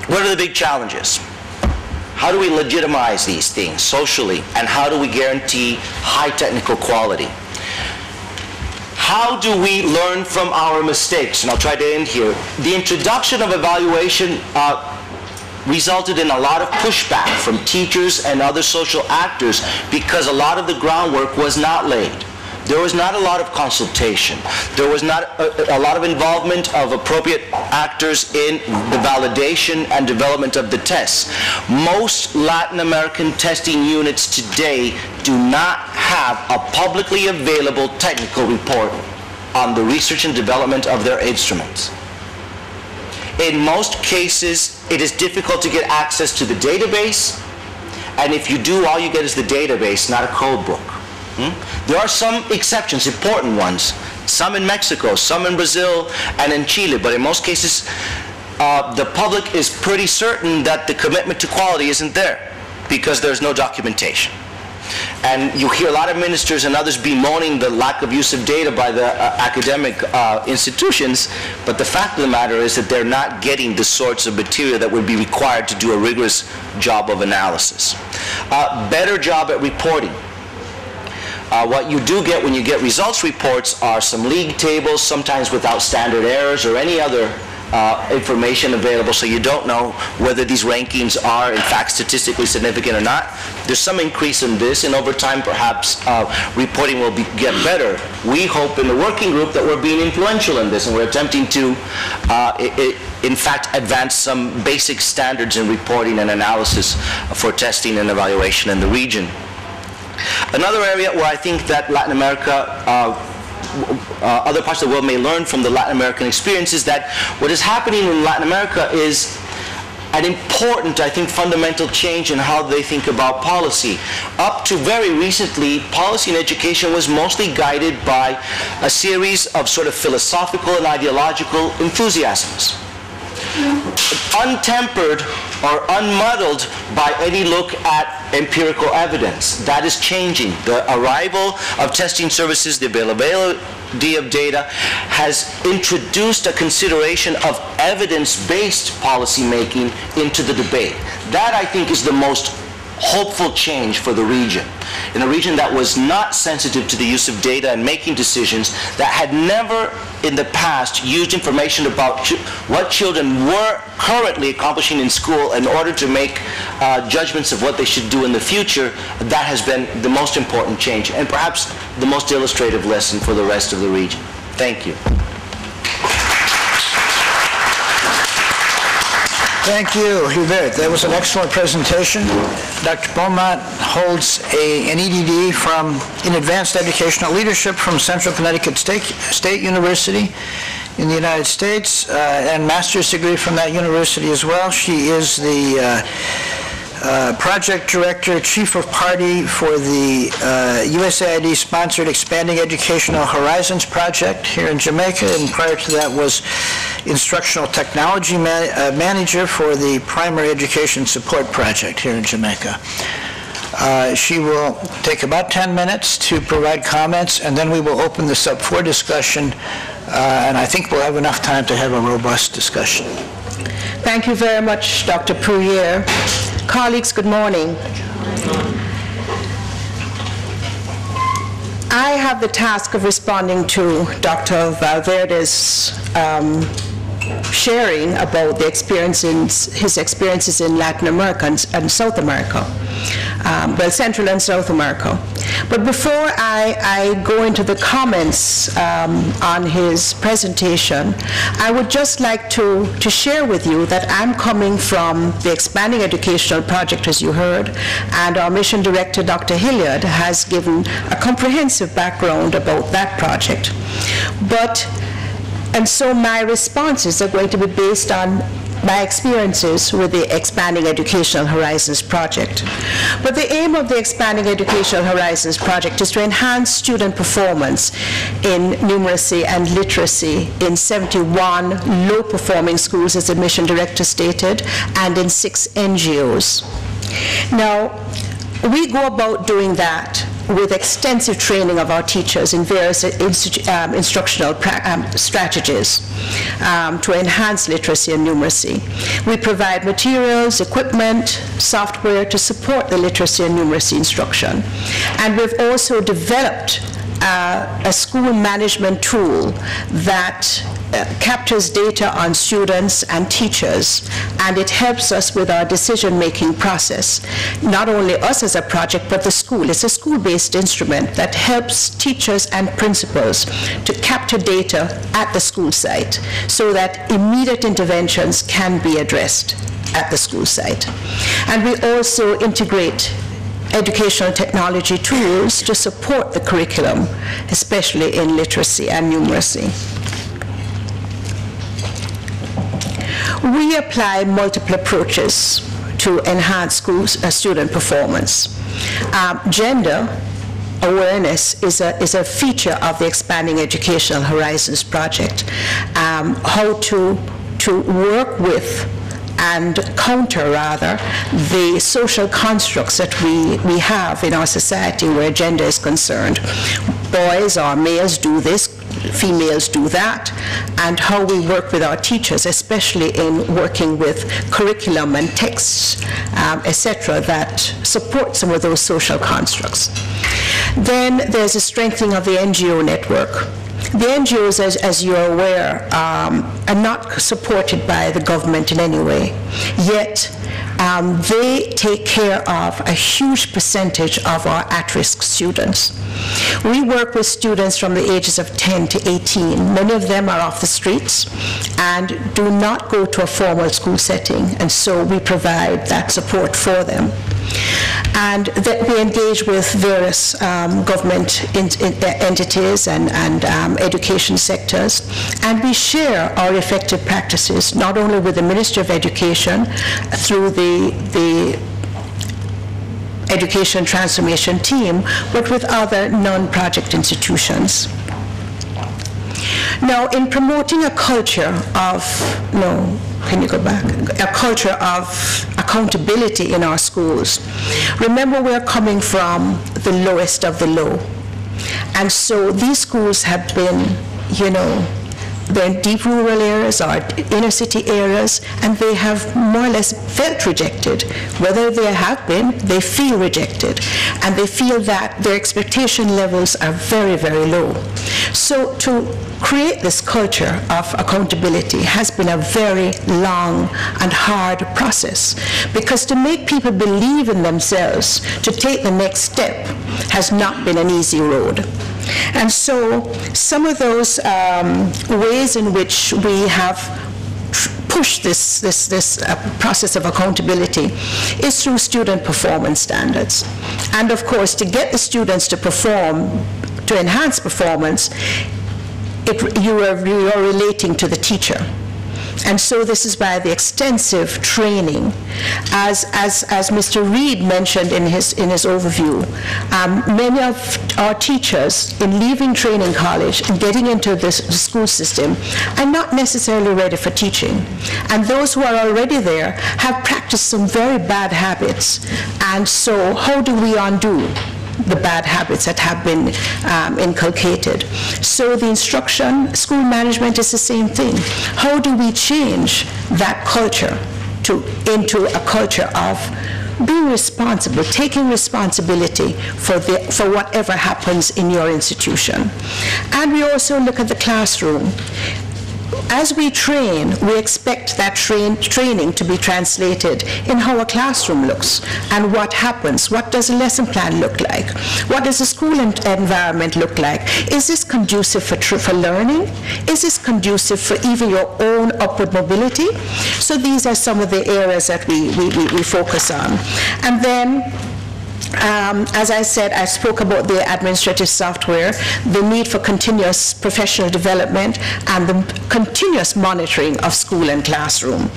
What are the big challenges? How do we legitimize these things socially, and how do we guarantee high technical quality? How do we learn from our mistakes? And I'll try to end here. The introduction of evaluation resulted in a lot of pushback from teachers and other social actors because a lot of the groundwork was not laid. There was not a lot of consultation. There was not a lot of involvement of appropriate actors in the validation and development of the tests. Most Latin American testing units today do not have a publicly available technical report on the research and development of their instruments. In most cases, it is difficult to get access to the database, and if you do, all you get is the database, not a code book. There are some exceptions, important ones, some in Mexico, some in Brazil, and in Chile, but in most cases, the public is pretty certain that the commitment to quality isn't there because there's no documentation. And you hear a lot of ministers and others bemoaning the lack of use of data by the academic institutions, but the fact of the matter is that they're not getting the sorts of material that would be required to do a rigorous job of analysis. Better job at reporting. What you do get when you get results reports are some league tables, sometimes without standard errors or any other information available, so you don't know whether these rankings are in fact statistically significant or not. There's some increase in this, and over time perhaps reporting will get better. We hope in the working group that we're being influential in this, and we're attempting to in fact advance some basic standards in reporting and analysis for testing and evaluation in the region. Another area where I think that Latin America, other parts of the world may learn from the Latin American experience is that what is happening in Latin America is an important, I think, fundamental change in how they think about policy. Up to very recently, policy in education was mostly guided by a series of sort of philosophical and ideological enthusiasms, untempered or unmuddled by any look at empirical evidence. That is changing. The arrival of testing services, the availability of data, has introduced a consideration of evidence-based policy making into the debate. That, I think, is the most hopeful change for the region. In a region that was not sensitive to the use of data and making decisions, that had never in the past used information about what children were currently accomplishing in school in order to make judgments of what they should do in the future, that has been the most important change and perhaps the most illustrative lesson for the rest of the region. Thank you. Thank you, Hubert. That was an excellent presentation. Dr. Beaumont holds an EDD in Advanced Educational Leadership from Central Connecticut State University in the United States, and master's degree from that university as well. She is the Project Director, Chief of Party for the USAID-sponsored Expanding Educational Horizons project here in Jamaica, and prior to that was Instructional Technology Manager for the Primary Education Support Project here in Jamaica. She will take about 10 minutes to provide comments, and then we will open this up for discussion, and I think we'll have enough time to have a robust discussion. Thank you very much, Dr. Pruier. Colleagues, good morning. I have the task of responding to Dr. Valverde's sharing about the his experiences in Latin America and South America, well, Central and South America. But before I go into the comments on his presentation, I would just like to share with you that I'm coming from the Expanding Educational Project, as you heard, and our mission director, Dr. Hilliard, has given a comprehensive background about that project. And so my responses are going to be based on my experiences with the Expanding Educational Horizons project. But the aim of the Expanding Educational Horizons project is to enhance student performance in numeracy and literacy in 71 low-performing schools, as the mission director stated, and in 6 NGOs. Now, we go about doing that with extensive training of our teachers in various instructional strategies. to enhance literacy and numeracy. We provide materials, equipment, software to support the literacy and numeracy instruction. And we've also developed a school management tool that captures data on students and teachers, and it helps us with our decision-making process. Not only us as a project, but the school. It's a school-based instrument that helps teachers and principals to capture data at the school site so that immediate interventions can be addressed at the school site. And we also integrate educational technology tools to support the curriculum, especially in literacy and numeracy. We apply multiple approaches to enhance student performance. Gender awareness is a feature of the Expanding Educational Horizons project. How to work with and counter, rather, the social constructs that we have in our society where gender is concerned. Boys or males do this, females do that, and how we work with our teachers, especially in working with curriculum and texts, etc., that support some of those social constructs. Then there's a strengthening of the NGO network. The NGOs, as you're aware, are not supported by the government in any way, yet they take care of a huge percentage of our at-risk students. We work with students from the ages of 10 to 18. Many of them are off the streets and do not go to a formal school setting, and so we provide that support for them. And that we engage with various government entities and education sectors, and we share our effective practices, not only with the Ministry of Education through the Education Transformation Team, but with other non-project institutions. Now, in promoting a culture of, a culture of accountability in our schools, remember we're coming from the lowest of the low. And so these schools have been, they're in deep rural areas or inner city areas, and they have more or less felt rejected. Whether they have been, they feel rejected, and they feel that their expectation levels are very, very low. So to create this culture of accountability has been a very long and hard process, because to make people believe in themselves, to take the next step, has not been an easy road. And so some of those ways in which we have pushed this process of accountability is through student performance standards. And of course, to get the students to perform, to enhance performance, you are relating to the teacher. And so this is by the extensive training. As Mr. Reed mentioned in his overview, many of our teachers, in leaving training college and getting into the school system, are not necessarily ready for teaching. And those who are already there have practiced some very bad habits. And so how do we undo the bad habits that have been inculcated? So the instruction, school management is the same thing. How do we change that culture into a culture of being responsible, taking responsibility for whatever happens in your institution? And we also look at the classroom. As we train, we expect that training to be translated in how a classroom looks and what happens. What does a lesson plan look like? What does the school environment look like? Is this conducive for learning? Is this conducive for even your own upward mobility? So these are some of the areas that we focus on. And then, as I said, I spoke about the administrative software, the need for continuous professional development, and the continuous monitoring of school and classroom.